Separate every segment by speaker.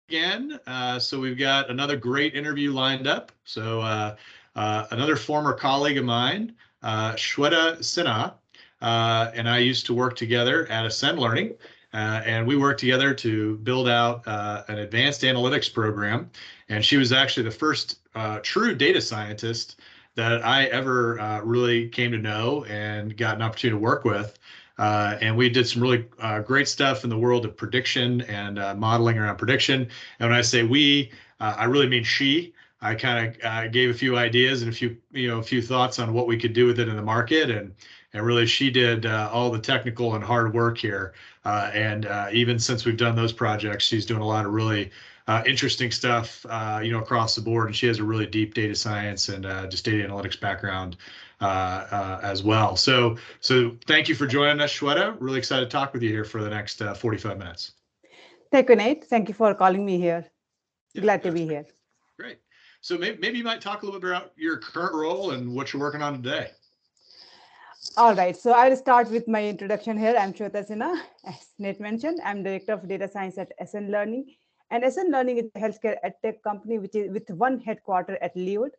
Speaker 1: again. So we've got another great interview lined up. So another former colleague of mine, Sweta Sinha, and I used to work together at Ascend Learning, and we worked together to build out an advanced analytics program. And she was actually the first true data scientist that I ever really came to know and got an opportunity to work with. And we did some really great stuff in the world of prediction and modeling around prediction. And when I say we, I really mean she. I kind of gave a few ideas and a few thoughts on what we could do with it in the market, and really she did all the technical and hard work here. And even since we've done those projects, she's doing a lot of really interesting stuff, across the board. And she has a really deep data science and just data analytics background as well. So thank you for joining us, Sweta. Really excited to talk with you here for the next 45 minutes.
Speaker 2: Thank you, Nate. Thank you for calling me here.
Speaker 1: Yeah,
Speaker 2: Glad to be here.
Speaker 1: Great. So maybe you might talk a little bit about your current role and what you're working on today.
Speaker 2: All right. So I'll start with my introduction here. I'm Sweta Sinha. As Nate mentioned, I'm Director of Data Science at Ascend Learning. And Ascend Learning is a healthcare edtech company which is with one headquarter at Leeward.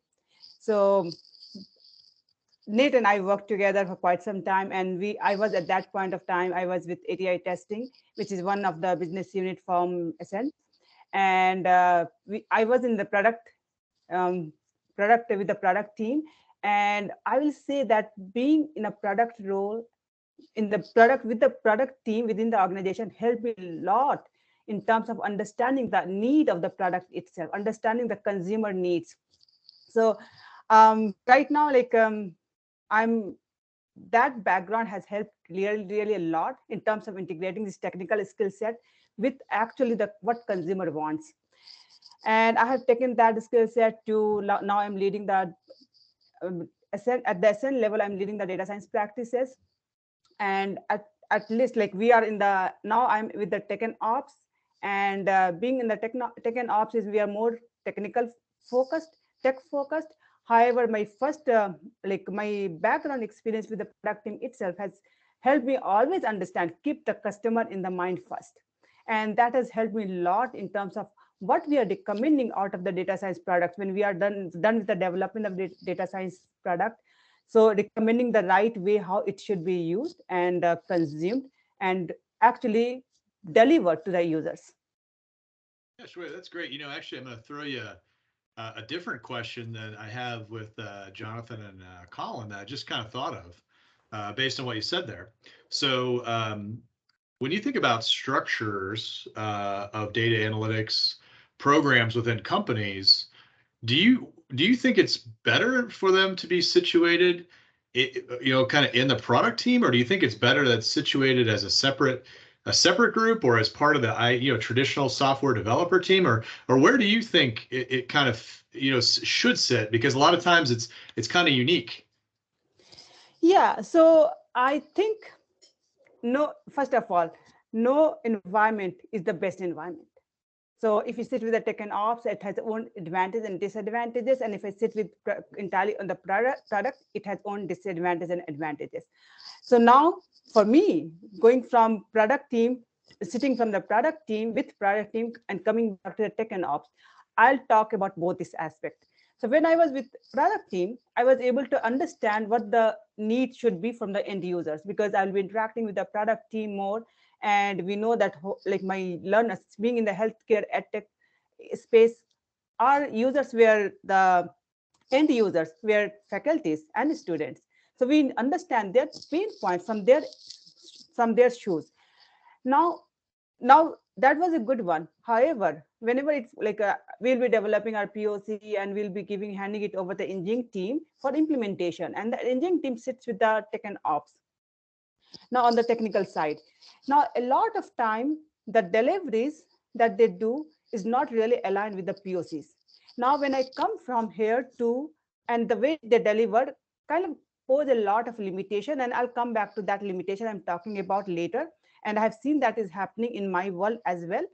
Speaker 2: So Nate and I worked together for quite some time, and I was at that point of time, I was with ATI Testing, which is one of the business unit from Ascend. And I was in the product with the product team. And I will say that being in a product role in the product with the product team within the organization helped me a lot in terms of understanding the need of the product itself, understanding the consumer needs. So right now, I'm that background has helped really a lot in terms of integrating this technical skill set with actually what consumer wants. And I have taken that skill set to now I'm leading the at the Ascend level, I'm leading the data science practices. And at least we are in the, now I'm with the tech and ops, and being in the tech and ops is we are more technical focused, tech focused. However, my first, my background experience with the product team itself has helped me always understand, keep the customer in the mind first. And that has helped me a lot in terms of what we are recommending out of the data science products when we are done with the development of the data science product. So recommending the right way how it should be used and consumed and actually delivered to the users.
Speaker 1: Yeah, sure. That's great. Actually, I'm going to throw you a different question that I have with Jonathan and Colin that I just kind of thought of based on what you said there. So when you think about structures of data analytics programs within companies, do you think it's better for them to be situated, kind of in the product team, or do you think it's better that it's situated as a separate group or as part of the traditional software developer team, or where do you think it kind of should sit? Because a lot of times it's kind of unique.
Speaker 2: Yeah, so I think first of all, no environment is the best environment. So if you sit with the tech and ops, it has own advantages and disadvantages. And if I sit with entirely on the product, it has own disadvantages and advantages. So now for me, going from product team, sitting from the product team with product team and coming back to the tech and ops, I'll talk about both this aspect. So when I was with product team, I was able to understand what the need should be from the end users, because I'll be interacting with the product team more. And we know that my learners being in the healthcare edtech space, our users were the end users, were faculties and students. So we understand their pain points from their shoes. Now that was a good one. However, whenever it's we'll be developing our POC and we'll be handing it over the engineering team for implementation, and the engineering team sits with the tech and ops. Now on the technical side, now a lot of time the deliveries that they do is not really aligned with the POCs. Now when I come from here to, and the way they deliver kind of pose a lot of limitation, and I'll come back to that limitation I'm talking about later. And I have seen that is happening in my world as well.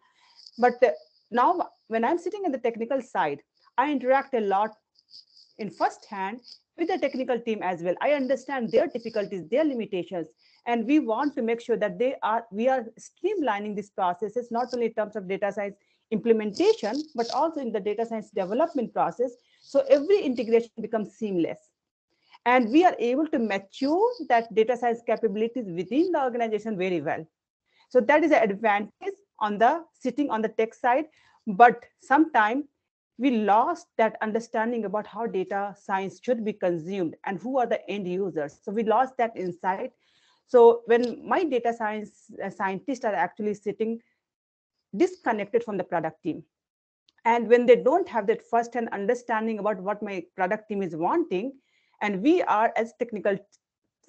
Speaker 2: But now when I'm sitting in the technical side, I interact a lot in first hand with the technical team as well. I understand their difficulties, their limitations, And we want to make sure that we are streamlining these processes, not only in terms of data science implementation, but also in the data science development process. So every integration becomes seamless. And we are able to mature that data science capabilities within the organization very well. So that is an advantage on the sitting on the tech side. But sometimes we lost that understanding about how data science should be consumed and who are the end users. So we lost that insight. So when my data science scientists are actually sitting disconnected from the product team, and when they don't have that first-hand understanding about what my product team is wanting, and we are as technical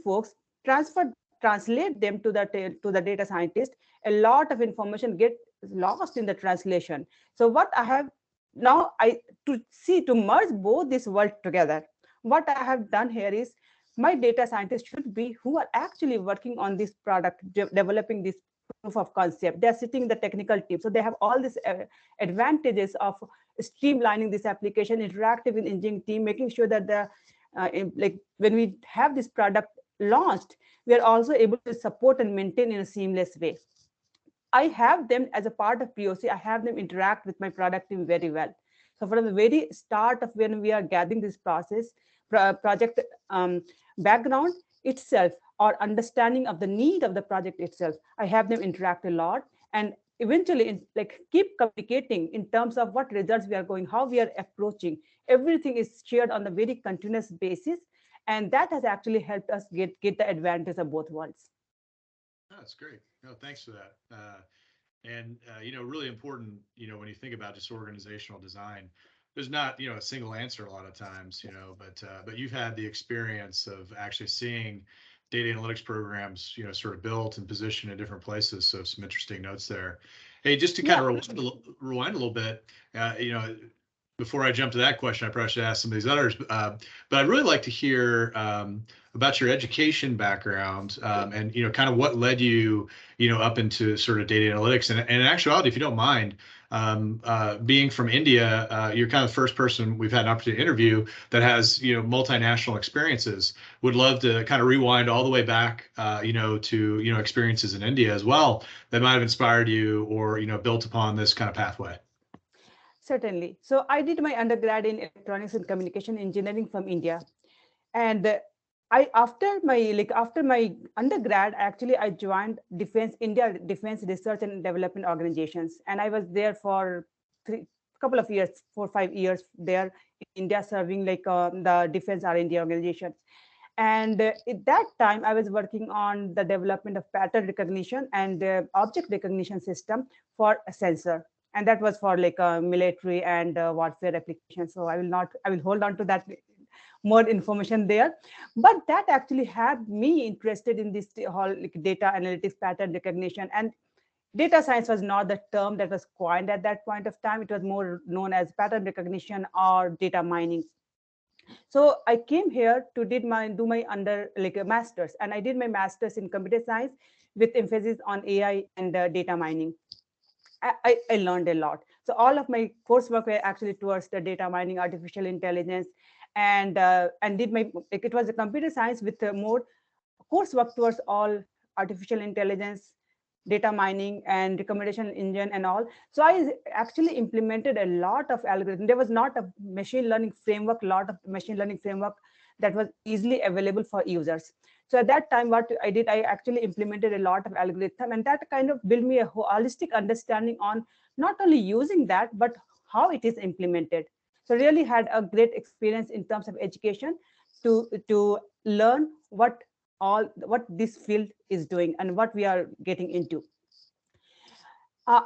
Speaker 2: folks translate them to the data scientist, a lot of information get lost in the translation. So what I have now I to merge both this world together, what I have done here is my data scientists should be who are actually working on this product, developing this proof of concept. They're sitting in the technical team, so they have all these advantages of streamlining this application, interactive with engineering team, making sure that like when we have this product launched, we are also able to support and maintain in a seamless way. I have them as a part of POC. I have them interact with my product team very well. So from the very start of when we are gathering this project background itself, or understanding of the need of the project itself, I have them interact a lot, and eventually like keep communicating in terms of what results we are going, how we are approaching. Everything is shared on a very continuous basis, and that has actually helped us get the advantage of both worlds.
Speaker 1: Oh, that's great. No, thanks for that. And really important, when you think about just organizational design, there's not, a single answer a lot of times, but you've had the experience of actually seeing data analytics programs, sort of built and positioned in different places. So some interesting notes there. Hey, just to kind of rewind a little bit, before I jump to that question, I probably should ask some of these others, but I'd really like to hear about your education background, and kind of what led you, up into sort of data analytics. And in actuality, if you don't mind, being from India, you're kind of the first person we've had an opportunity to interview that has multinational experiences. Would love to kind of rewind all the way back, to experiences in India as well that might have inspired you or built upon this kind of pathway.
Speaker 2: Certainly. So I did my undergrad in electronics and communication engineering from India. And after my undergrad, actually I joined India Defense Research and Development Organizations. And I was there for couple of years, 4 or 5 years there in India, serving the defense R&D organizations. And at that time, I was working on the development of pattern recognition and object recognition system for a sensor. And that was for military and warfare applications. So I will hold on to that more information there. But that actually had me interested in this whole data analytics, pattern recognition. And data science was not the term that was coined at that point of time. It was more known as pattern recognition or data mining. So I came here to do my a master's, and I did my master's in computer science with emphasis on AI and data mining. I learned a lot. So all of my coursework were actually towards the data mining, artificial intelligence, and did my it was a computer science with more coursework towards all artificial intelligence, data mining, and recommendation engine and all. So I actually implemented a lot of algorithm. There was not a machine learning framework, lot of machine learning framework that was easily available for users. So at that time, what I did, I actually implemented a lot of algorithm, and that kind of built me a holistic understanding on not only using that, but how it is implemented. So really had a great experience in terms of education to learn what this field is doing and what we are getting into. So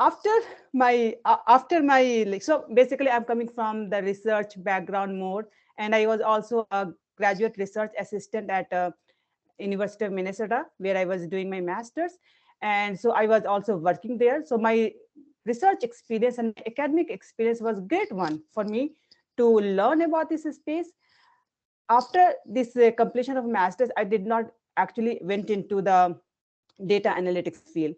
Speaker 2: basically I'm coming from the research background more, and I was also a graduate research assistant at University of Minnesota, where I was doing my master's. And so I was also working there. So my research experience and academic experience was great one for me to learn about this space. After this completion of master's, I did not actually went into the data analytics field.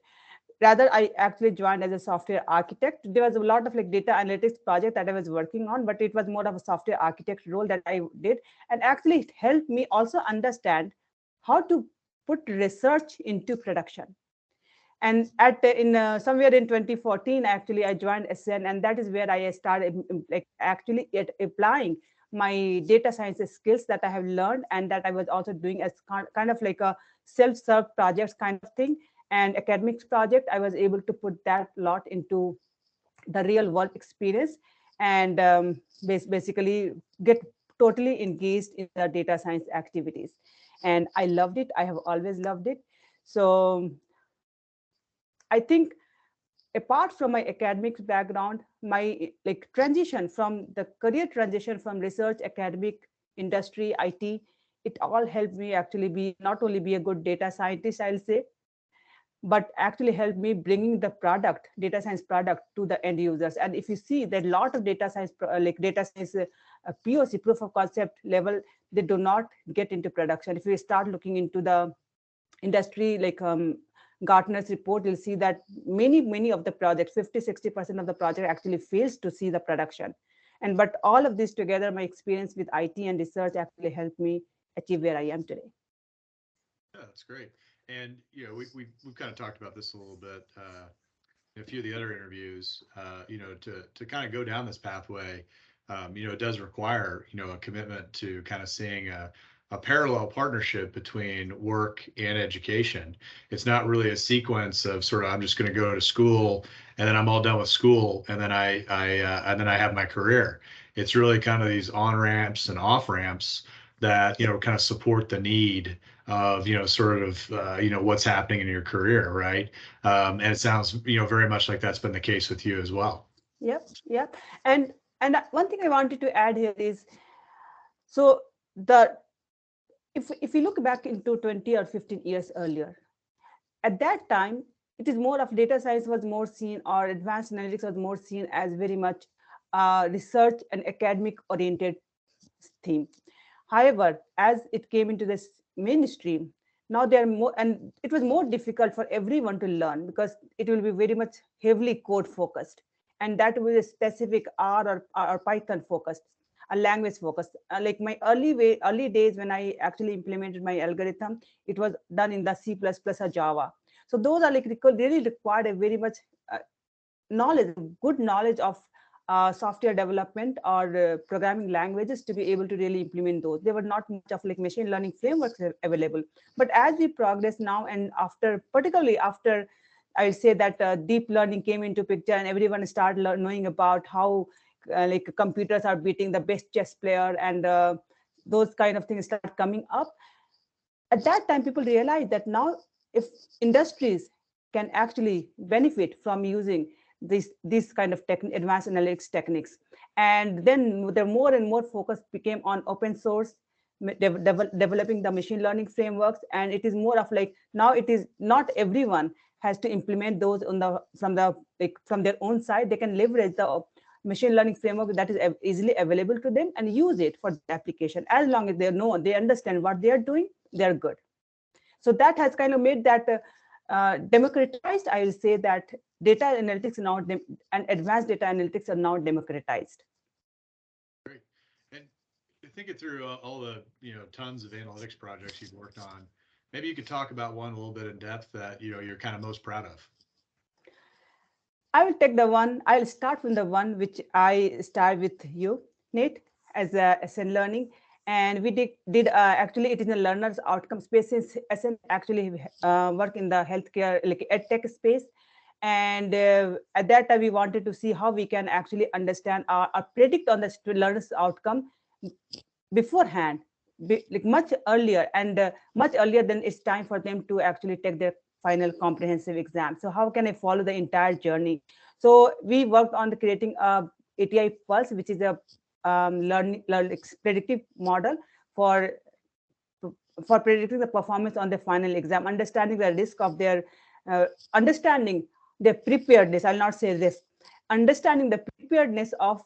Speaker 2: Rather, I actually joined as a software architect. There was a lot of data analytics project that I was working on, but it was more of a software architect role that I did. And actually it helped me also understand how to put research into production. And somewhere in 2014, actually I joined SN, and that is where I started like actually applying my data science skills that I have learned, and that I was also doing as kind of like a self-serve projects kind of thing, and academics project. I was able to put that lot into the real world experience, and basically get totally engaged in the data science activities. And I loved it. I have always loved it. So I think, apart from my academics background, my like transition from the career transition from research, academic, industry, IT, it all helped me actually be not only be a good data scientist, I'll say, but actually helped me bringing the product, data science product, to the end users. And if you see that a lot of data science, like data science POC, proof of concept level, they do not get into production. If you start looking into the industry, like Gartner's report, you'll see that many of the projects, 50-60% of the project actually fails to see the production. And but all of this together, my experience with IT and research actually helped me achieve where I am today.
Speaker 1: Yeah, that's great. And we've kind of talked about this a little bit in a few of the other interviews. To kind of go down this pathway, it does require a commitment to kind of seeing a parallel partnership between work and education. It's not really a sequence of sort of I'm just going to go to school and then I'm all done with school and then I have my career. It's really kind of these on ramps and off ramps that kind of support the need of sort of what's happening in your career, right? And it sounds very much like that's been the case with you as well.
Speaker 2: Yep. And one thing I wanted to add here is, so the if you look back into 20 or 15 years earlier, at that time, it is more of data science was more seen, or advanced analytics was more seen as very much research and academic oriented theme. However, as it came into this mainstream, now there are more, and it was more difficult for everyone to learn because it will be very much heavily code focused, and that will be specific or Python focused, a language focused. Like my early days when I actually implemented my algorithm, it was done in the C++ or Java. So those are like really required a very much knowledge, good knowledge of software development or programming languages to be able to really implement those. There were not much of like machine learning frameworks available. But as we progress now, and particularly after, I say that deep learning came into picture, and everyone started knowing about how like computers are beating the best chess player, and those kind of things start coming up. At that time, people realized that now, if industries can actually benefit from using this kind of advanced analytics techniques, and then the more and more focus became on open source, developing the machine learning frameworks, and it is more of like now it is not everyone has to implement those from their own side. They can leverage the machine learning framework that is easily available to them and use it for the application. As long as they understand what they are doing, they're good. So that has kind of made that democratized. I will say that data analytics now and advanced data analytics are now democratized.
Speaker 1: Great. And thinking through all the tons of analytics projects you've worked on, maybe you could talk about one a little bit in depth that you're kind of most proud of.
Speaker 2: I will take the one. I'll start from the one which I start with you, Nate, as a SN learning. And we did actually, it is a learner's outcome space. Since SN actually work in the healthcare, like edtech space. And at that time, we wanted to see how we can actually understand or predict on the learner's outcome beforehand, like much earlier, and much earlier than it's time for them to actually take their final comprehensive exam. So how can I follow the entire journey? So we worked on creating a ATI Pulse, which is a predictive model for predicting the performance on the final exam, understanding the risk of their understanding their preparedness. I'll not say this, understanding the preparedness of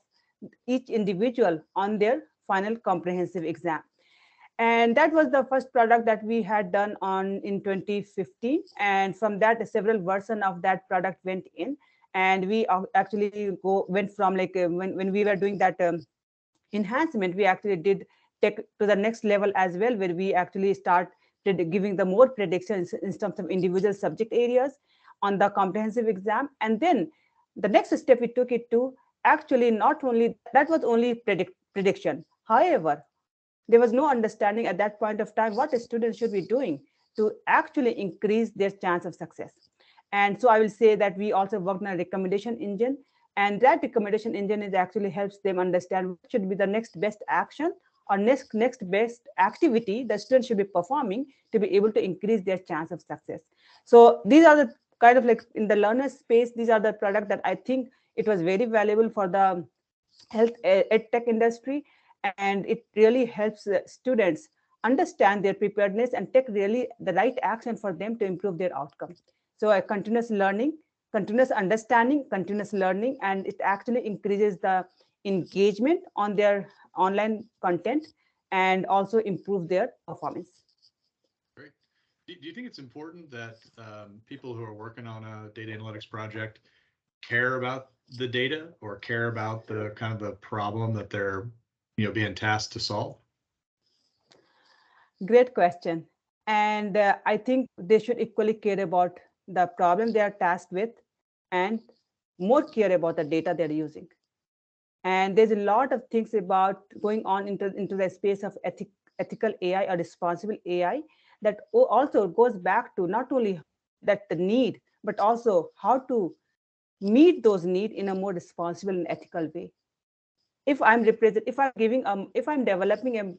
Speaker 2: each individual on their final comprehensive exam. And that was the first product that we had done in 2015. And from that, several versions of that product went in. And we actually went from like when we were doing that enhancement, we actually did take to the next level as well, where we actually start giving the more predictions in terms of individual subject areas on the comprehensive exam. And then the next step we took it to actually not only that was only prediction. However, there was no understanding at that point of time what a student should be doing to actually increase their chance of success. And so I will say that we also worked on a recommendation engine, and that recommendation engine is actually helps them understand what should be the next best action or next best activity the student should be performing to be able to increase their chance of success. So these are the kind of like in the learner space, these are the product that I think it was very valuable for the health ed tech industry, and it really helps students understand their preparedness and take really the right action for them to improve their outcome. So a continuous learning, continuous understanding, continuous learning, and it actually increases the engagement on their online content and also improve their performance.
Speaker 1: Great. Do you think it's important that people who are working on a data analytics project care about the data or care about the kind of the problem that they're being tasked to solve?
Speaker 2: Great question. And I think they should equally care about the problem they are tasked with and more care about the data they're using. And there's a lot of things about going on into the space of ethical AI or responsible AI that also goes back to not only that the need, but also how to meet those needs in a more responsible and ethical way. If I'm if I'm developing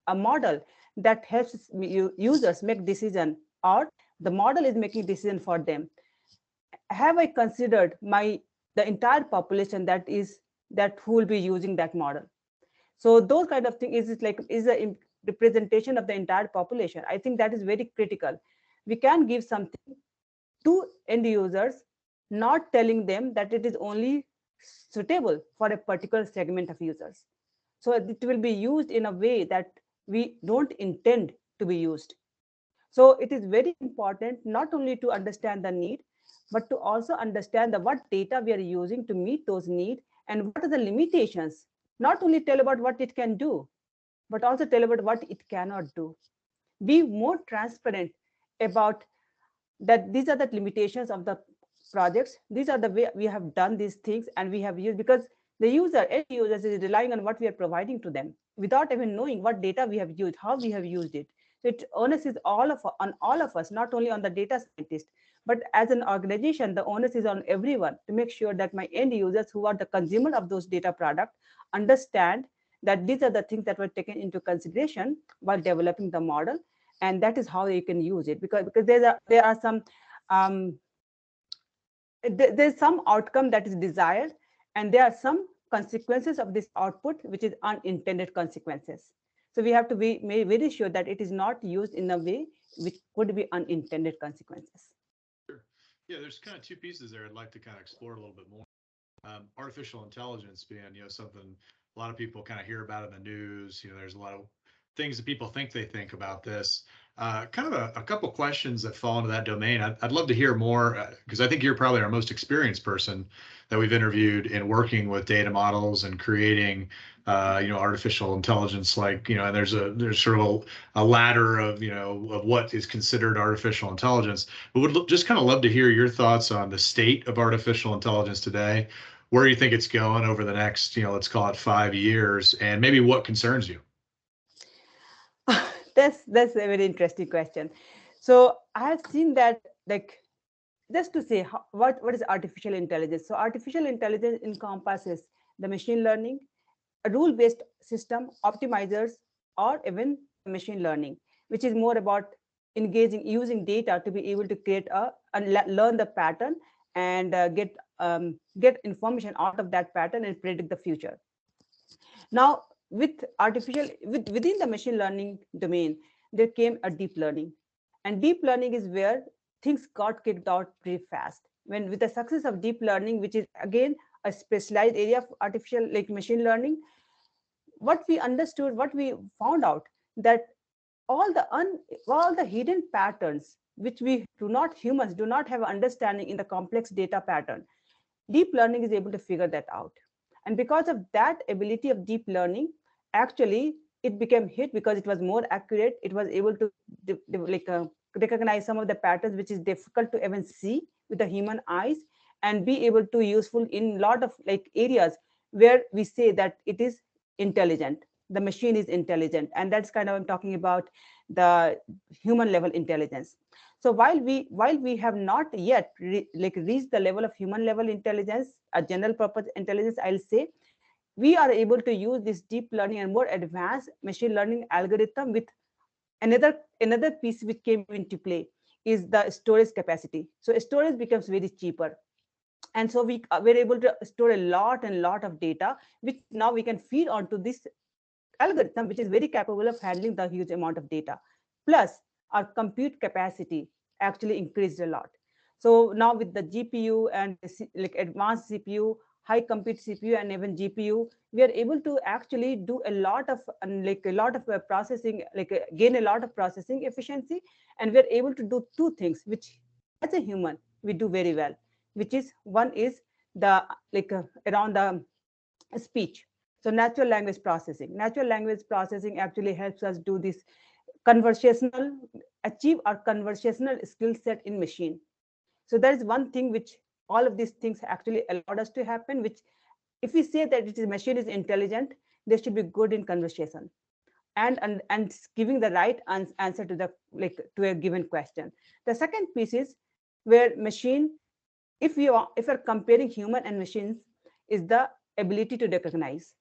Speaker 2: a model that helps users make decision, or the model is making decision for them, have I considered the entire population that who will be using that model? So those kind of things is a representation of the entire population. I think that is very critical. We can give something to end users, not telling them that it is only suitable for a particular segment of users. So it will be used in a way that we don't intend to be used. So it is very important not only to understand the need, but to also understand what data we are using to meet those needs and what are the limitations. Not only tell about what it can do, but also tell about what it cannot do. Be more transparent about that these are the limitations of the projects. These are the way we have done these things and we have used, because the end users is relying on what we are providing to them without even knowing what data we have used, how we have used it. So it onus is on all of us, not only on the data scientist, but as an organization, the onus is on everyone to make sure that my end users who are the consumer of those data products understand that these are the things that were taken into consideration while developing the model, and that is how you can use it, because there are some there's some outcome that is desired, and there are some consequences of this output which is unintended consequences. So we have to be very sure that it is not used in a way which could be unintended consequences.
Speaker 1: Sure. Yeah, there's kind of two pieces there I'd like to kind of explore a little bit more. Artificial intelligence being, something a lot of people kind of hear about in the news. There's a lot of things that people think about this. Kind of a couple questions that fall into that domain. I'd love to hear more, because I think you're probably our most experienced person that we've interviewed in working with data models and creating, artificial intelligence. And there's sort of a ladder of, of what is considered artificial intelligence. But would just kind of love to hear your thoughts on the state of artificial intelligence today, where you think it's going over the next, let's call it 5 years, and maybe what concerns you.
Speaker 2: That's a very interesting question. So I have seen that, just to say what is artificial intelligence. So artificial intelligence encompasses the machine learning, a rule-based system, optimizers, or even machine learning, which is more about using data to be able to create and learn the pattern and get information out of that pattern and predict the future. Now, within the machine learning domain, there came a deep learning, and deep learning is where things got kicked out pretty fast. With the success of deep learning, which is again a specialized area of artificial machine learning, what we found out that all the hidden patterns which humans do not have understanding in the complex data pattern, deep learning is able to figure that out. And because of that ability of deep learning, actually it became hit because it was more accurate. It was able to recognize some of the patterns which is difficult to even see with the human eyes, and be able to useful in lot of like areas where we say that it is intelligent, the machine is intelligent. And that's kind of I'm talking about the human level intelligence. So while we have not yet reached the level of human level intelligence, a general purpose intelligence, I'll say, we are able to use this deep learning and more advanced machine learning algorithm with another piece which came into play is the storage capacity. So storage becomes very cheaper, and so we're able to store a lot and lot of data, which now we can feed onto this algorithm, which is very capable of handling the huge amount of data. Plus, our compute capacity actually increased a lot. So now with the GPU and like advanced CPU, high compute CPU, and even GPU, we are able to actually do a lot of processing, gain a lot of processing efficiency, and we are able to do two things, which as a human we do very well, which is one is the around the speech. So natural language processing actually helps us do this conversational, achieve our conversational skill set in machine. So that is one thing which all of these things actually allowed us to happen, which if we say that it is machine is intelligent, they should be good in conversation, and giving the right answer to the to a given question. The second piece is where machine, if you're comparing human and machines, is the ability to recognize.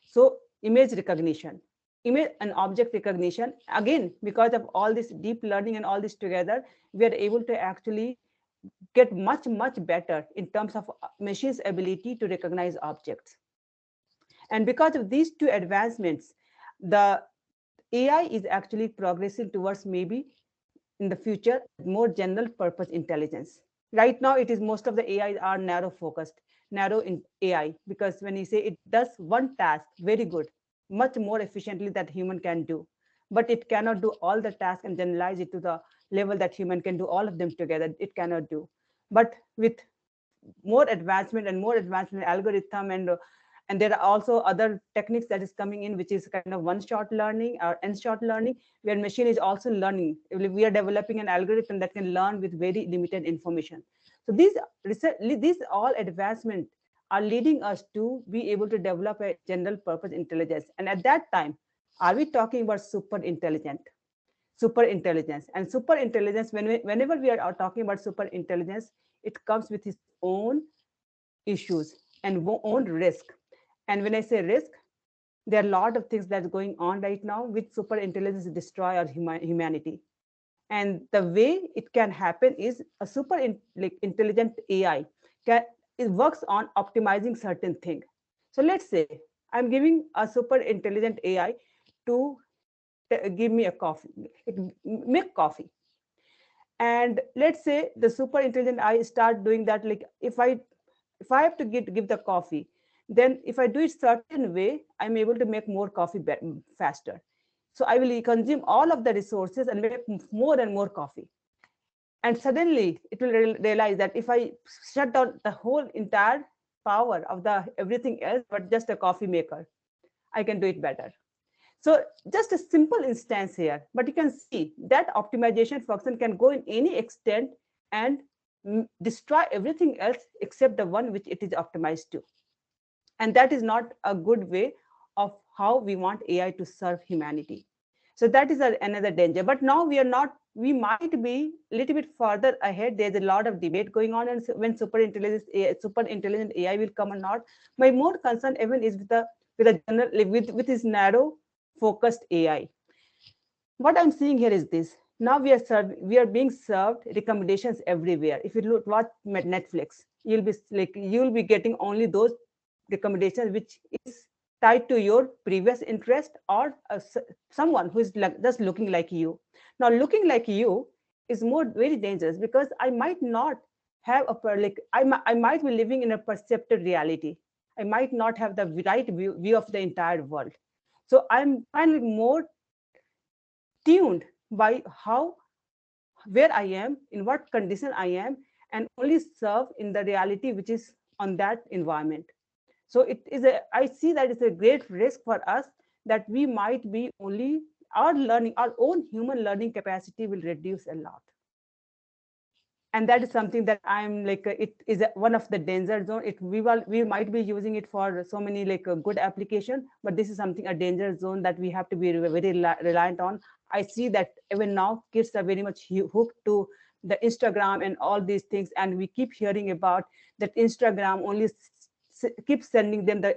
Speaker 2: So image recognition, image and object recognition, again because of all this deep learning and all this together, we are able to actually get much better in terms of machine's ability to recognize objects. And because of these two advancements, the AI is actually progressing towards maybe in the future more general purpose intelligence. Right now it is most of the AI are narrow focused, narrow in AI, because when you say it does one task very good, much more efficiently that human can do, but it cannot do all the tasks and generalize it to the level that human can do all of them together. It cannot do. But with more advancement algorithm, and there are also other techniques that is coming in, which is kind of one shot learning or n shot learning, where machine is also learning. We are developing an algorithm that can learn with very limited information. So these all advancements are leading us to be able to develop a general purpose intelligence. And at that time, are we talking about super intelligence? And super intelligence, whenever we are talking about super intelligence, it comes with its own issues and own risk. And when I say risk, there are a lot of things that's going on right now which super intelligence destroy our humanity. And the way it can happen is a intelligent AI it works on optimizing certain things. So let's say I'm giving a super intelligent AI to give me a coffee, make coffee. And let's say the super intelligent AI start doing that. Like if I have to give the coffee, then if I do it certain way, I'm able to make more coffee faster. So I will consume all of the resources and make more and more coffee. And suddenly it will realize that if I shut down the whole entire power of the everything else but just a coffee maker, I can do it better. So just a simple instance here, but you can see that optimization function can go in any extent and destroy everything else except the one which it is optimized to. And that is not a good way of how we want AI to serve humanity. So that is another danger. But now we might be a little bit further ahead. There's a lot of debate going on, and when super intelligent AI will come or not. My more concern even is with this narrow focused AI. What I'm seeing here is this. Now we are being served recommendations everywhere. If you watch Netflix, you'll be getting only those recommendations which is tied to your previous interest, or someone who is just looking like you. Now looking like you is more very dangerous, because I might not have I might be living in a percepted reality. I might not have the right view of the entire world. So I'm finally more tuned by where I am, in what condition I am, and only serve in the reality which is on that environment. So I see that it's a great risk for us, that we might be only our learning, our own human learning capacity will reduce a lot. And that is something that I'm like it is one of the danger zone. We might be using it for so many like a good application, but this is something a danger zone that we have to be very reliant on. I see that even now kids are very much hooked to the Instagram and all these things, and we keep hearing about that Instagram only keeps sending them the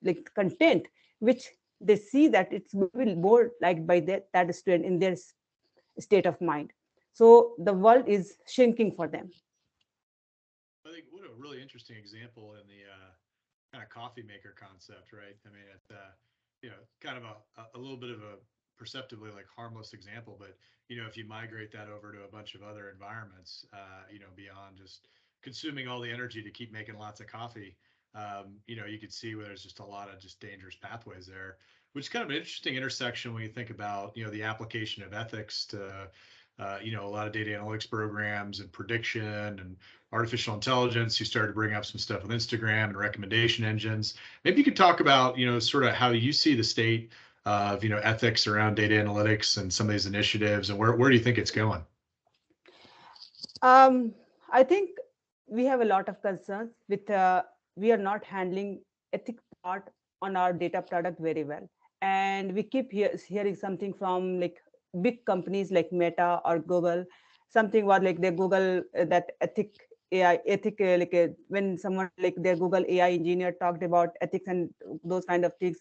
Speaker 2: like content which they see that it's maybe more liked by that student in their state of mind. So the world is shrinking for them.
Speaker 1: I think what a really interesting example in the kind of coffee maker concept, right? I mean, it's kind of a little bit of a perceptibly like harmless example, but if you migrate that over to a bunch of other environments, beyond just consuming all the energy to keep making lots of coffee, you could see where there's just a lot of just dangerous pathways there, which is kind of an interesting intersection when you think about the application of ethics to a lot of data analytics programs and prediction and artificial intelligence. You started to bring up some stuff with Instagram and recommendation engines. Maybe you could talk about, sort of how you see the state of, ethics around data analytics and some of these initiatives, and where do you think it's going?
Speaker 2: Um, I think we have a lot of concerns with we are not handling ethic part on our data product very well, and we keep hearing something from like big companies like Meta or Google, something was like the Google that ethic AI ethic when someone like their Google AI engineer talked about ethics and those kind of things,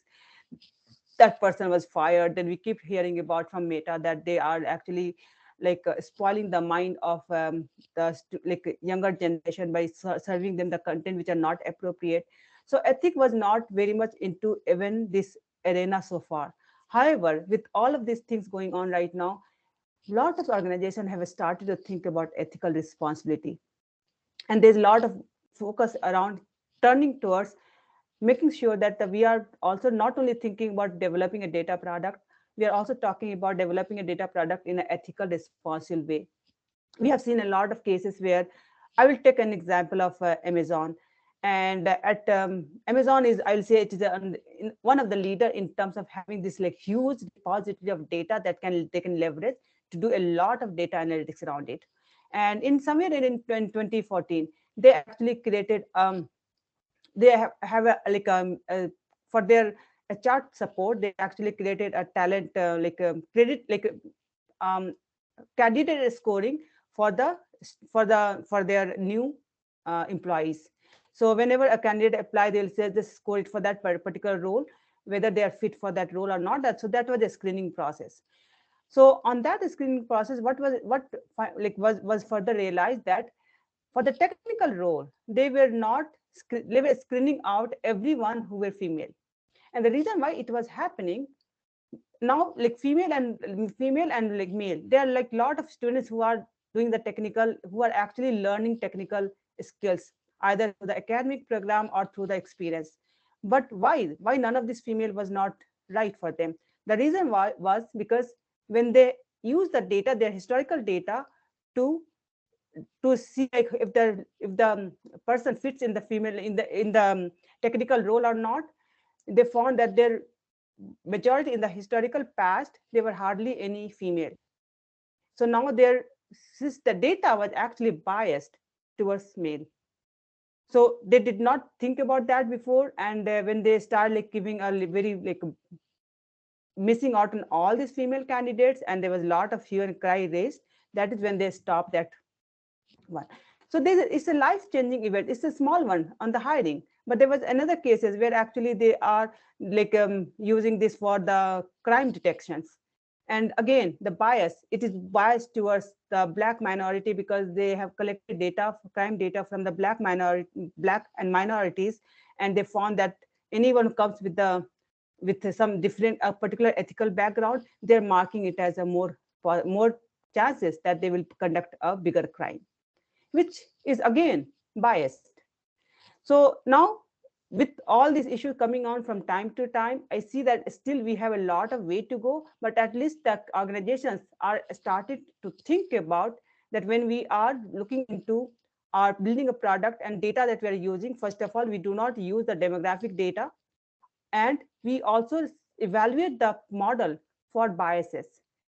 Speaker 2: that person was fired. Then we keep hearing about from Meta that they are actually like spoiling the mind of like younger generation by serving them the content which are not appropriate. So ethic was not very much into even this arena so far. However, with all of these things going on right now, a lot of organizations have started to think about ethical responsibility, and there's a lot of focus around turning towards making sure that we are also not only thinking about developing a data product, we are also talking about developing a data product in an ethical, responsible way. We have seen a lot of cases where I will take an example of Amazon. And at Amazon is, I will say it is one of the leader in terms of having this like huge repository of data that they can leverage to do a lot of data analytics around it. And in somewhere in 2014, they actually created they have for their chart support, they actually created a talent credit um, candidate scoring for for their new employees. So whenever a candidate apply, they'll say this score it for that particular role, whether they are fit for that role or not. So that was a screening process. So on that screening process, was further realized that for the technical role, they were not they were screening out everyone who were female. And the reason why it was happening now, like female and like male, there are like a lot of students who are doing the technical, who are actually learning technical skills either through the academic program or through the experience. But why none of this female was not right for them? The reason why was because when they use the data, their historical data, to see like if the person fits in the female in the technical role or not, they found that their majority in the historical past there were hardly any female. So now since the data was actually biased towards male, so they did not think about that before. And when they start like giving a very like missing out on all these female candidates, and there was a lot of hue and cry raised, that is when they stopped that one. So it's a life-changing event. It's a small one on the hiring, but there was another cases where actually they are like using this for the crime detections. And again, the bias, it is biased towards the Black minority because they have collected data, crime data from the Black and minorities, and they found that anyone who comes with some different particular ethical background, they're marking it as a more chances that they will conduct a bigger crime, which is again biased. So now, with all these issues coming on from time to time, I see that still we have a lot of way to go, but at least the organizations are started to think about that when we are looking into our building a product and data that we are using, first of all, we do not use the demographic data, and we also evaluate the model for biases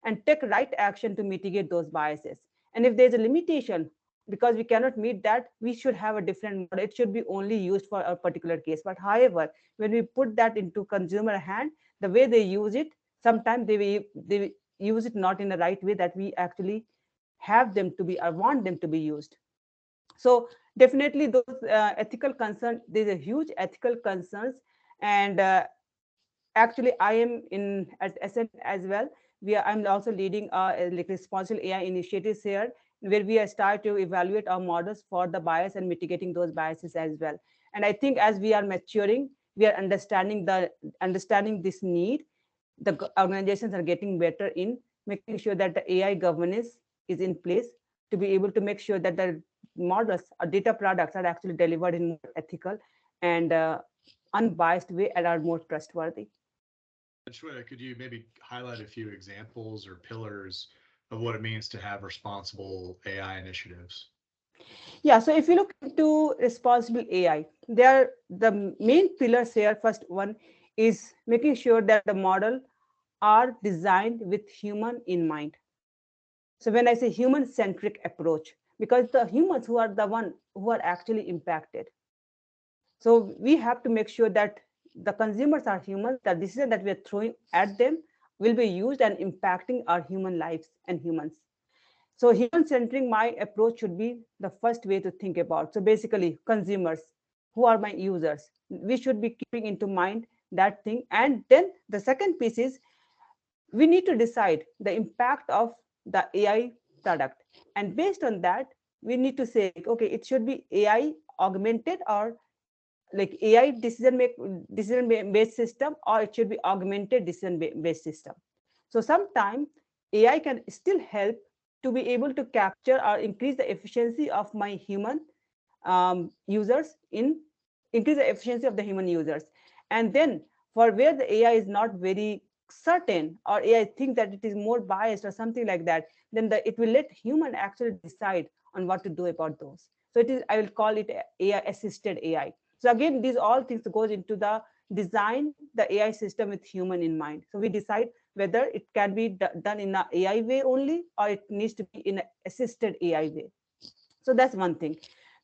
Speaker 2: and take right action to mitigate those biases. And if there's a limitation, because we cannot meet that, we should have a different model. It should be only used for a particular case. But however, when we put that into consumer hand, the way they use it, sometimes they use it not in the right way that we actually have them to be or want them to be used. So definitely those ethical concerns, there's a huge ethical concerns. And actually I am in at SN as well. I'm also leading like responsible AI initiatives here, where we are start to evaluate our models for the bias and mitigating those biases as well. And I think as we are maturing, we are understanding this need. The organizations are getting better in making sure that the AI governance is in place to be able to make sure that the models or data products are actually delivered in more ethical and unbiased way and are more trustworthy.
Speaker 1: And Shweta, could you maybe highlight a few examples or pillars of what it means to have responsible AI initiatives?
Speaker 2: Yeah, so if you look into responsible AI, there are the main pillars here. First one is making sure that the model are designed with human in mind. So when I say human centric approach, because the humans who are the one who are actually impacted. So we have to make sure that the consumers are humans, the decision that we are throwing at them will be used and impacting our human lives and humans. So human centering my approach should be the first way to think about. So basically consumers, who are my users, we should be keeping into mind that thing. And then the second piece is we need to decide the impact of the AI product. And based on that, we need to say, okay, it should be AI augmented or like AI decision based system, or it should be augmented decision based system. So sometimes AI can still help to be able to capture or increase the efficiency of my human users in increase the efficiency of the human users. And then for where the AI is not very certain, or AI think that it is more biased or something like that, then it will let human actually decide on what to do about those. So it is, I will call it AI assisted AI. So again, these all things goes into the design the AI system with human in mind. So we decide whether it can be done in an AI way only, or it needs to be in an assisted AI way. So that's one thing.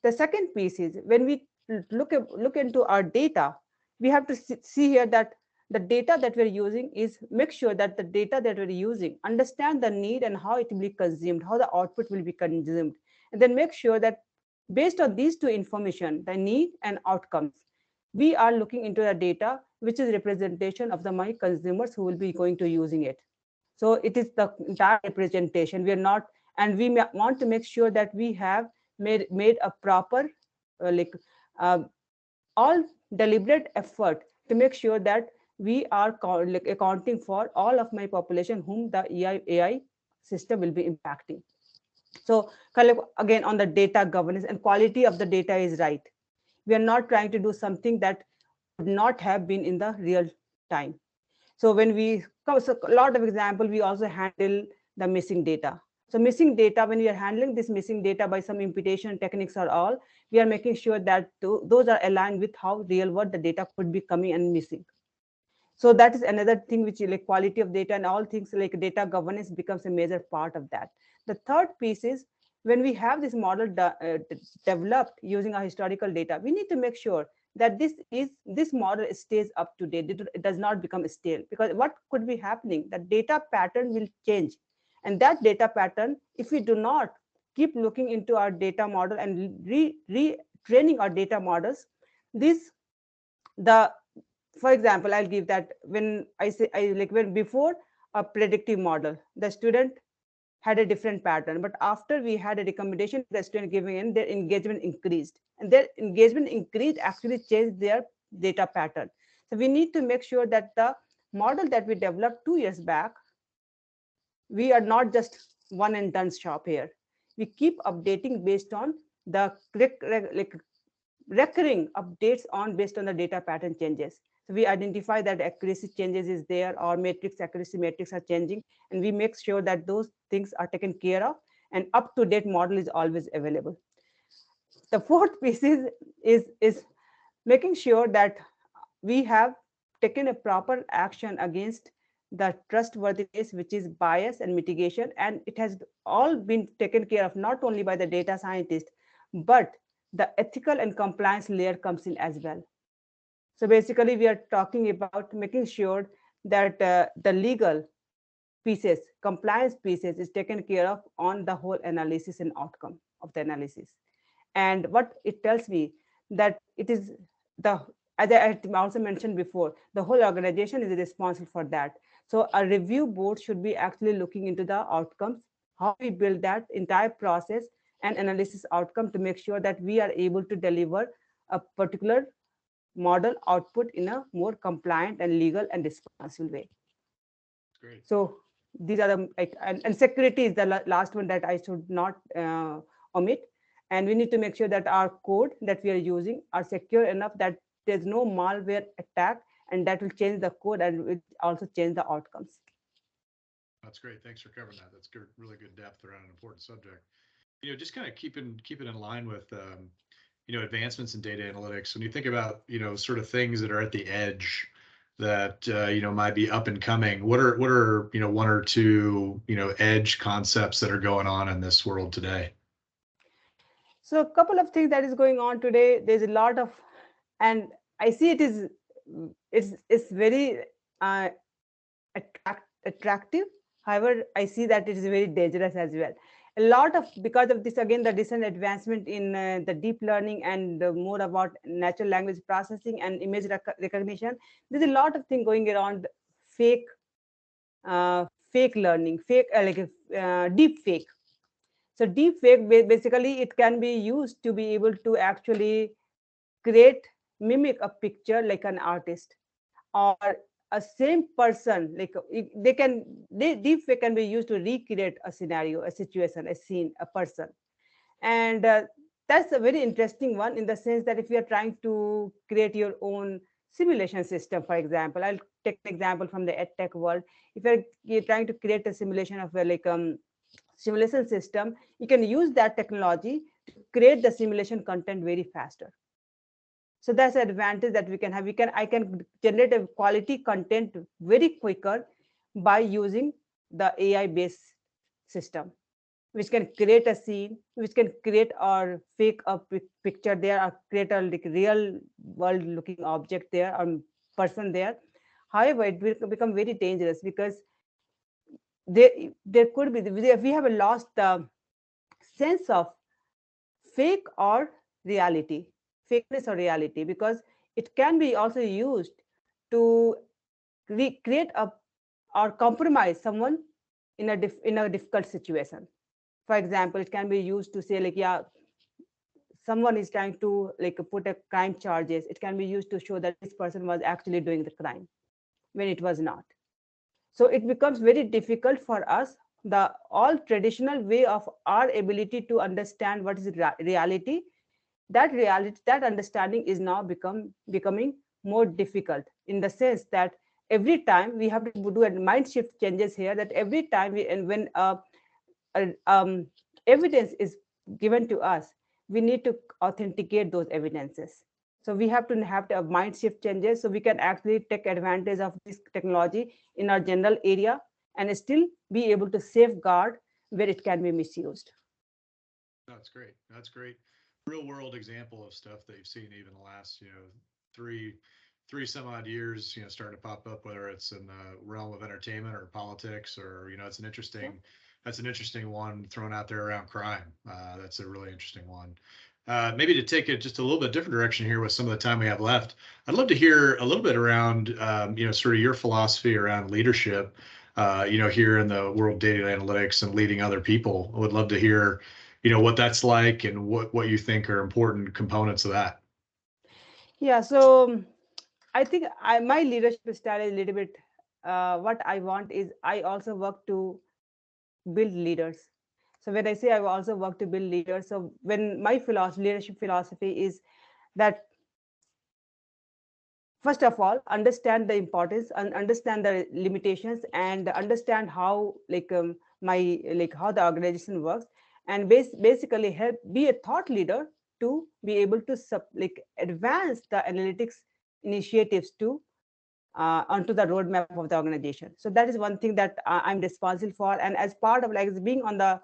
Speaker 2: The second piece is when we look into our data, we have to see here that the data that we're using is make sure that the data that we're using understand the need and how it will be consumed, how the output will be consumed, and then make sure that based on these two information, the need and outcomes, we are looking into the data which is representation of the my consumers who will be going to using it. So it is the entire representation. We are not, and we want to make sure that we have made a proper like uh, all deliberate effort to make sure that we are like accounting for all of my population whom the AI system will be impacting. So again on the data governance and quality of the data is right. We are not trying to do something that would not have been in the real time. So when we so a lot of example, we also handle the missing data. So missing data, when we are handling this missing data by some imputation techniques or all, we are making sure that those are aligned with how real world the data could be coming and missing. So that is another thing which is like quality of data, and all things like data governance becomes a major part of that. The third piece is when we have this model developed using our historical data, we need to make sure that this model stays up to date. It does not become stale, because what could be happening, the data pattern will change. And that data pattern, if we do not keep looking into our data model and retraining our data models, this the for example, I'll give that when I say I like when before a predictive model, the student had a different pattern, but after we had a recommendation, the student giving in, their engagement increased, and their engagement increased actually changed their data pattern. So we need to make sure that the model that we developed 2 years back, we are not just one and done shop here. We keep updating based on the like recurring updates on based on the data pattern changes. So we identify that accuracy changes is there, or matrix accuracy metrics are changing, and we make sure that those things are taken care of, and up to date model is always available. The fourth piece is making sure that we have taken a proper action against the trustworthiness, which is bias and mitigation, and it has all been taken care of not only by the data scientist, but the ethical and compliance layer comes in as well. So basically, we are talking about making sure that the legal pieces, compliance pieces, is taken care of on the whole analysis and outcome of the analysis. And what it tells me that it is the, as I also mentioned before, the whole organization is responsible for that. So a review board should be actually looking into the outcomes, how we build that entire process and analysis outcome to make sure that we are able to deliver a particular model output in a more compliant and legal and responsible way.
Speaker 1: Great.
Speaker 2: So these are the, and security is the last one that I should not omit. And we need to make sure that our code that we are using are secure enough that there's no malware attack, and that will change the code and will also change the outcomes.
Speaker 1: That's great. Thanks for covering that. That's good, really good depth around an important subject. Just kind of keep it in line with advancements in data analytics. When you think about sort of things that are at the edge that might be up and coming, what are one or two edge concepts that are going on in this world today?
Speaker 2: So a couple of things that is going on today. There's a lot of, and I see it is, it's very attractive. However, I see that it is very dangerous as well. A lot of, because of this, again, the recent advancement in the deep learning and more about natural language processing and image recognition, there's a lot of thing going around fake fake learning, fake deep fake. So deep fake, basically it can be used to be able to actually create, mimic a picture like an artist, or a same person, like deepfake can be used to recreate a scenario, a situation, a scene, a person. And that's a very interesting one, in the sense that if you are trying to create your own simulation system, for example, I'll take an example from the edtech world. If you're trying to create a simulation of a simulation system, you can use that technology to create the simulation content very faster. So that's an advantage that we can have. I can generate a quality content very quicker by using the AI based system, which can create a scene, which can create or fake a picture there, or create a real world looking object there, or person there. However, it will become very dangerous, because there could be, we have lost the sense of fake or reality, fakeness or reality, because it can be also used to recreate a or compromise someone in a difficult situation. For example, it can be used to say, like, yeah, someone is trying to put a crime charges. It can be used to show that this person was actually doing the crime when it was not. So it becomes very difficult for us, the all traditional way of our ability to understand what is reality, that understanding is now becoming more difficult, in the sense that every time we have to do a mind shift changes here, that every time when evidence is given to us, we need to authenticate those evidences. So we have to have a mind shift changes, so we can actually take advantage of this technology in our general area, and still be able to safeguard where it can be misused.
Speaker 1: That's great. That's great. Real world example of stuff that you've seen even the last, three some odd years, starting to pop up, whether it's in the realm of entertainment or politics, or, it's an interesting, that's an interesting one thrown out there around crime. That's a really interesting one. Maybe to take it just a little bit different direction here with some of the time we have left, I'd love to hear a little bit around, sort of your philosophy around leadership, here in the world of data analytics and leading other people. I would love to hear, what that's like, and what you think are important components of that.
Speaker 2: Yeah, so I think my leadership style is a little bit, what I want is, I also work to build leaders. So when I say I also work to build leaders, so when my leadership philosophy is that, first of all, understand the importance and understand the limitations, and understand how how the organization works, and basically help be a thought leader to be able to advance the analytics initiatives to onto the roadmap of the organization. So that is one thing that I'm responsible for. And as part of like being on the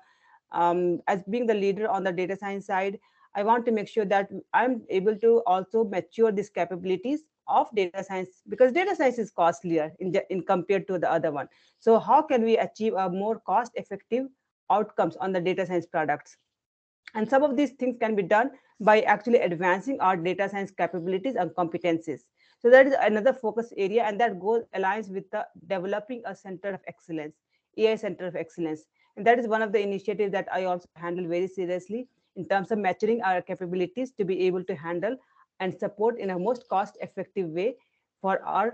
Speaker 2: as being the leader on the data science side, I want to make sure that I'm able to also mature these capabilities of data science, because data science is costlier in compared to the other one. So how can we achieve a more cost effective outcomes on the data science products? And some of these things can be done by actually advancing our data science capabilities and competencies. So that is another focus area, and that goal aligns with the developing a center of excellence, AI center of excellence. And that is one of the initiatives that I also handle very seriously in terms of maturing our capabilities to be able to handle and support in a most cost effective way for all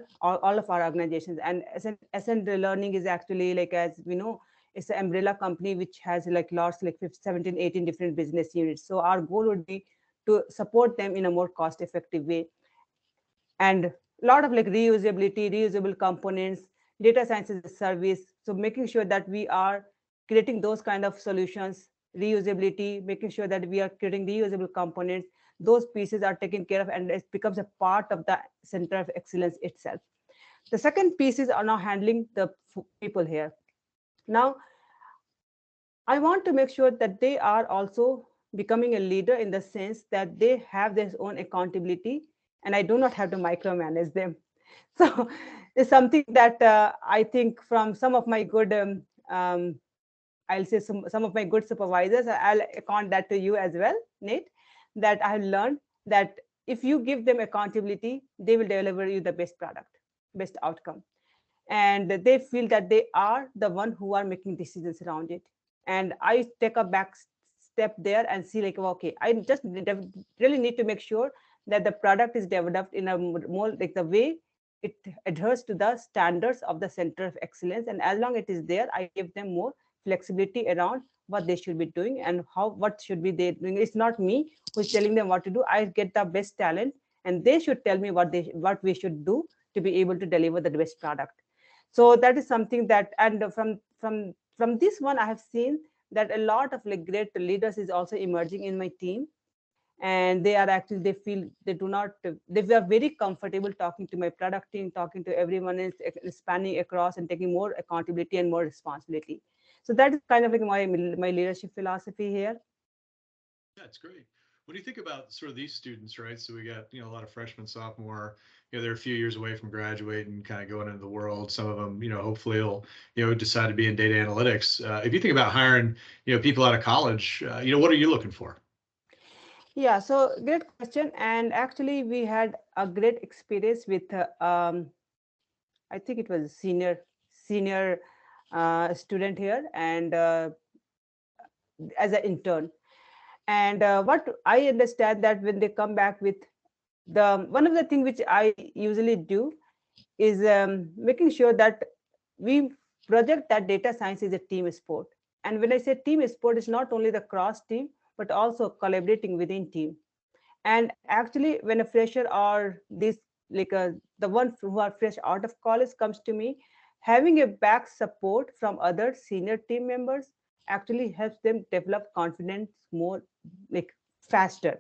Speaker 2: of our organizations. And SN Learning is actually, like as we know, it's an umbrella company which has like lots, like 15, 17, 18 different business units. So our goal would be to support them in a more cost effective way. And a lot of like reusability, reusable components, data science as a service. So making sure that we are creating those kind of solutions, reusability, making sure that we are creating reusable components, those pieces are taken care of, and it becomes a part of the center of excellence itself. The second pieces are now handling the people here. Now, I want to make sure that they are also becoming a leader in the sense that they have their own accountability and I do not have to micromanage them. So it's something that I think from some of my good, I'll say some of my good supervisors, I'll account that to you as well, Nate, that I have learned that if you give them accountability, they will deliver you the best product, best outcome, and they feel that they are the one who are making decisions around it. And I take a back step there and see like, okay, I just really need to make sure that the product is developed in a more like the way it adheres to the standards of the center of excellence. And as long as it is there, I give them more flexibility around what they should be doing and how what should be they doing. It's not me who's telling them what to do. I get the best talent and they should tell me what we should do to be able to deliver the best product. So that is something that, and from this one I have seen that a lot of like great leaders is also emerging in my team, and they are actually, they feel they do not, they are very comfortable talking to my product team, talking to everyone else, spanning across and taking more accountability and more responsibility. So that is kind of like my leadership philosophy here.
Speaker 1: That's great. What do you think about sort of these students, right? So we got, a lot of freshmen, sophomore, they're a few years away from graduating and kind of going into the world. Some of them, hopefully will, decide to be in data analytics. If you think about hiring, people out of college, what are you looking for?
Speaker 2: Yeah, so great question. And actually we had a great experience with I think it was senior student here, and as an intern. And what I understand that when they come back with the one of the things which I usually do is making sure that we project that data science is a team sport. And when I say team sport, it's not only the cross team, but also collaborating within team. And actually, when a fresher or this like the ones who are fresh out of college comes to me, having a back support from other senior team members actually helps them develop confidence more like faster.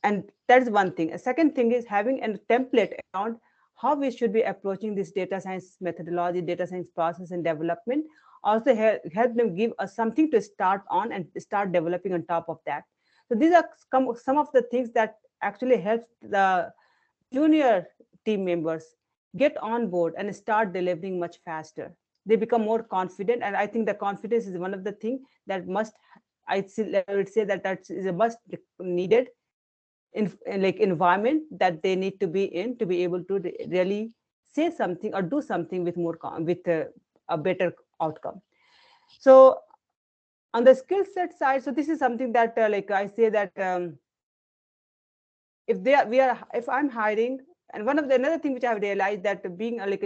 Speaker 2: And that's one thing. A second thing is having a template around how we should be approaching this data science methodology, data science process and development. Also help them give us something to start on and start developing on top of that. So these are some of the things that actually helps the junior team members get on board and start delivering much faster. They become more confident, and I think the confidence is one of the things that must, I would say that that is a must needed in like environment that they need to be in to be able to really say something or do something with more with a better outcome. So on the skill set side, so this is something that like I say that if they are, we are, if I'm hiring, and one of the another thing which I've realized that being like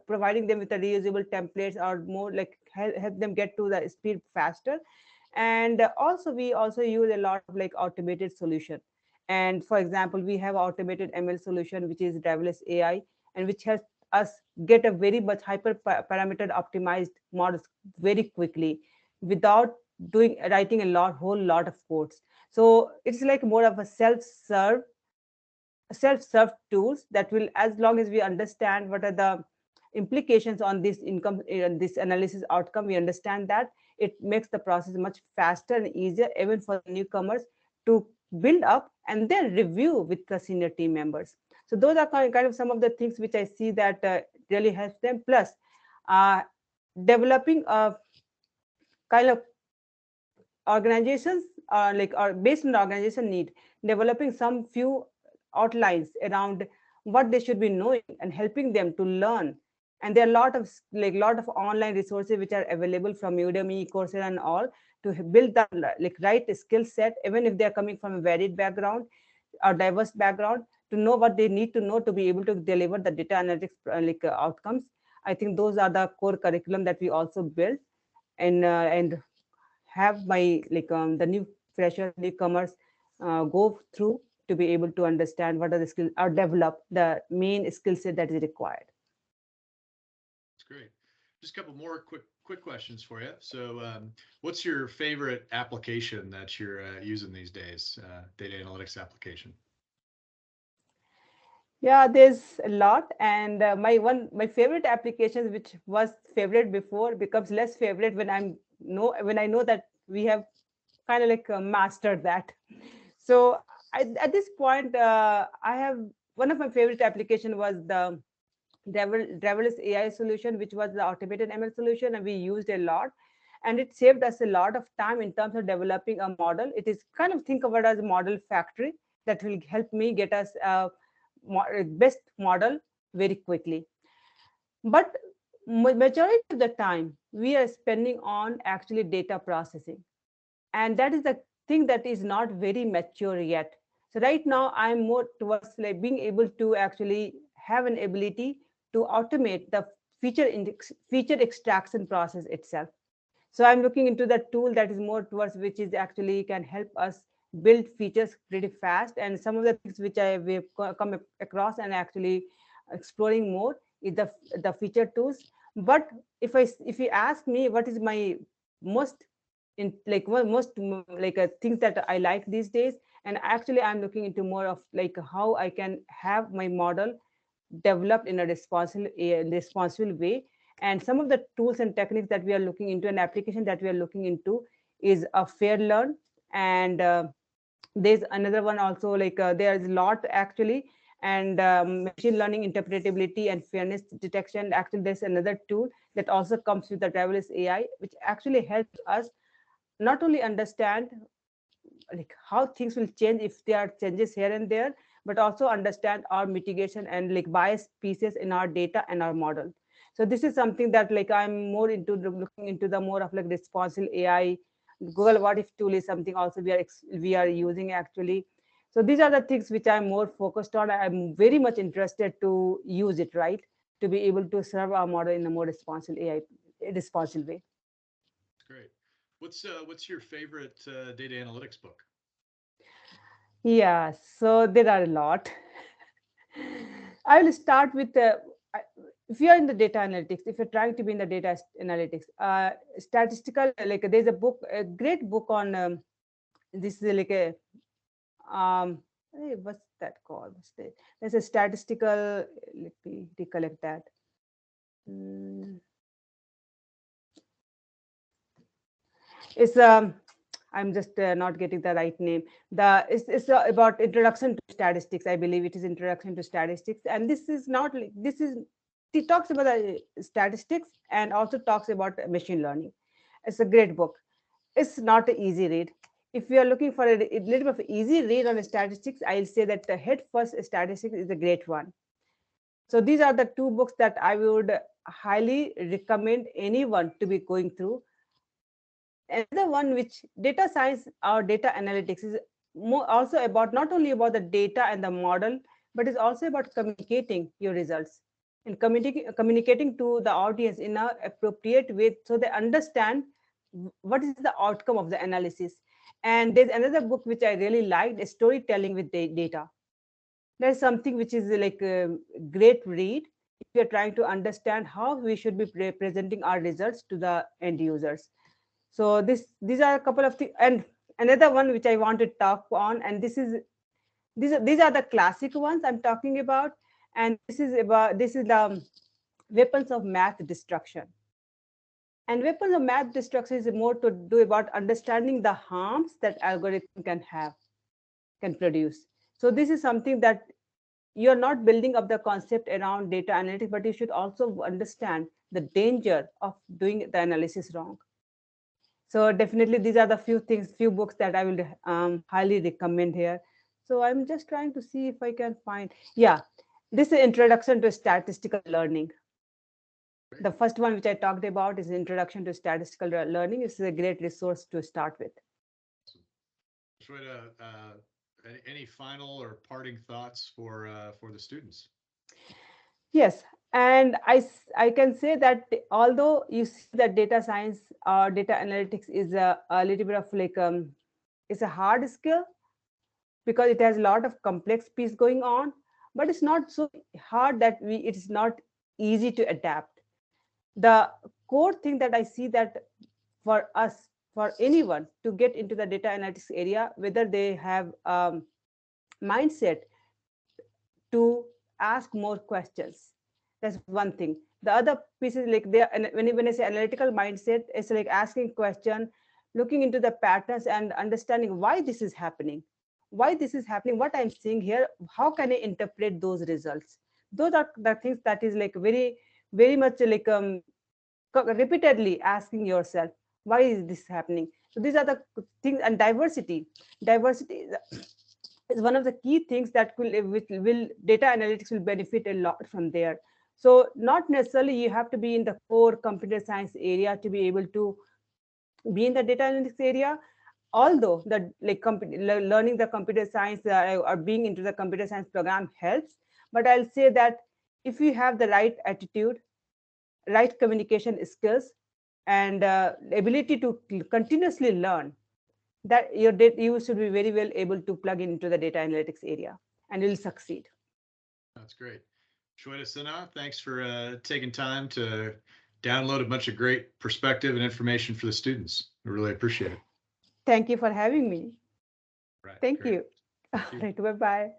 Speaker 2: providing them with the reusable templates or more like help them get to the speed faster. And also we also use a lot of like automated solution. And for example, we have automated ML solution which is driverless AI, and which helps us get a very much hyper parameter optimized models very quickly without doing writing a whole lot of codes. So it's like more of a self serve self-serve tools that will, as long as we understand what are the implications on this income, this analysis outcome, we understand that it makes the process much faster and easier even for newcomers to build up and then review with the senior team members. So those are kind of some of the things which I see that really helps them. Plus, uh, developing a kind of organizations like are based on organization need, developing some few outlines around what they should be knowing and helping them to learn. And there are a lot of lot of online resources which are available from Udemy, Coursera and all, to build the right skill set, even if they are coming from a varied background or diverse background, to know what they need to know to be able to deliver the data analytics outcomes. I think those are the core curriculum that we also build, and have my the new freshers, newcomers go through to be able to understand what are the skills or develop the main skill set that is required.
Speaker 1: That's great. Just a couple more quick questions for you. So, what's your favorite application that you're using these days? Data analytics application.
Speaker 2: Yeah, there's a lot, and my favorite applications, which was favorite before, becomes less favorite when when I know that we have kind of mastered that. So at this point, I have one of my favorite application was the driverless AI solution, which was the automated ML solution, and we used a lot. And it saved us a lot of time in terms of developing a model. It is kind of think about it as a model factory that will help me get us a best model very quickly. But majority of the time, we are spending on actually data processing, and that is the thing that is not very mature yet. So right now I'm more towards being able to actually have an ability to automate the feature extraction process itself. So I'm looking into the tool that is more towards which is actually can help us build features pretty fast. And some of the things which we've come across and actually exploring more is the feature tools. But if you ask me what is my most in most things that I like these days, and actually I'm looking into more of how I can have my model developed in a responsible way. And some of the tools and techniques that we are looking into, an application that we are looking into, is a fair learn. And there's another one also, there's a lot actually. And machine learning interpretability and fairness detection, actually there's another tool that also comes with the driverless AI, which actually helps us not only understand how things will change if there are changes here and there, but also understand our mitigation and bias pieces in our data and our model. So this is something that I'm more into looking into the more of responsible AI. Google what if tool is something also we are using actually. So these are the things which I'm more focused on. I'm very much interested to use it, right, to be able to serve our model in a more responsible AI responsible way.
Speaker 1: Great. What's your favorite data analytics book?
Speaker 2: Yeah, so there are a lot. I will start with if you are in the data analytics, if you're trying to be in the data analytics, statistical, there's a book, a great book on this is what's that called? There's a statistical, let me recollect that. Mm, it's I'm just not getting the right name. It's about introduction to statistics. I believe it is introduction to statistics, and this is not this is it talks about the statistics and also talks about machine learning. It's a great book. It's not an easy read. If you are looking for a little bit of easy read on statistics, I'll say that the Head First Statistics is a great one. So these are the two books that I would highly recommend anyone to be going through. Another one, which data science or data analytics, is more also about not only about the data and the model, but it's also about communicating your results and communicating to the audience in an appropriate way so they understand what is the outcome of the analysis. And there's another book which I really liked, storytelling with data. There's something which is like a great read if you're trying to understand how we should be presenting our results to the end users. So these are a couple of things. And another one which I want to talk on, and this is These are the classic ones I'm talking about, and this is the weapons of math destruction. And weapons of math destruction is more to do about understanding the harms that algorithm can produce. So this is something that you're not building up the concept around data analytics, but you should also understand the danger of doing the analysis wrong. So definitely these are the few books that I will highly recommend here. So I'm just trying to see if I can find, yeah, this is Introduction to Statistical Learning. The first one which I talked about is Introduction to Statistical Learning. This is a great resource to start with.
Speaker 1: Shweta, any final or parting thoughts for the students?
Speaker 2: Yes, and I can say that although you see that data science or data analytics is a little bit of like it's a hard skill because it has a lot of complex piece going on, but it's not so hard that it's not easy to adapt. The core thing that I see that for us, for anyone to get into the data analytics area, whether they have mindset to ask more questions. That's one thing. The other piece is like there, and when I say analytical mindset, it's like asking question, looking into the patterns and understanding why this is happening, what I'm seeing here, how can I interpret those results. Those are the things that is like very, very much like repeatedly asking yourself, why is this happening? So these are the things. And diversity is one of the key things that will data analytics will benefit a lot from there. So not necessarily you have to be in the core computer science area to be able to be in the data analytics area, although the learning the computer science or being into the computer science program helps. But I'll say that if you have the right attitude, right communication skills, and ability to continuously learn, that you should be very well able to plug into the data analytics area and you'll succeed.
Speaker 1: That's great. Sweta Sinha, thanks for taking time to download a bunch of great perspective and information for the students. I really appreciate it.
Speaker 2: Thank you for having me.
Speaker 1: Right,
Speaker 2: Thank
Speaker 1: great.
Speaker 2: you. All right, bye-bye.